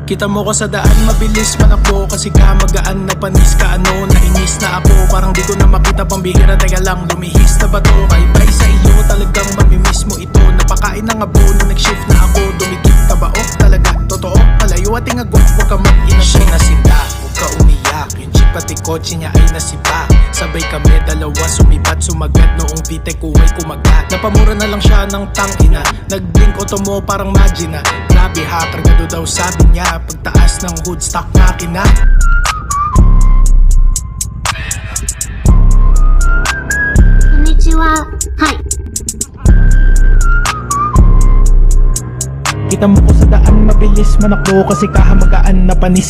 Kita mo ko sa daan, mabilis man ako kasi kamagaan na panis ka ano. Nainis na ako, parang di ko na makita pambihira. Teka lang, lumihis na ba to? Bye-bye sa iyo, talagang mamimiss mo ito. Napakain ng abo nung nag-shift na ako. Dumikit ka ba? Oh, talaga, totoo. Malayo at ingagwak, huwag ka mag-ina. Siya nasinda, huwag ka umiyak. Yung jeep pati kotse niya ay nasipa. Sabay kami dalawa, sumibat, sumagat. Noong pitek ko ay kumagat. Napamura na lang siya ng tangina. Nag-blink auto mo parang magina. Grabe ha, kargado daw sabi niya. Pagtaas ng hood, stock makina. Konnichiwa. Hi. Kita mo ko sa daan, mabilis man ako kasi kahamagaan na panis.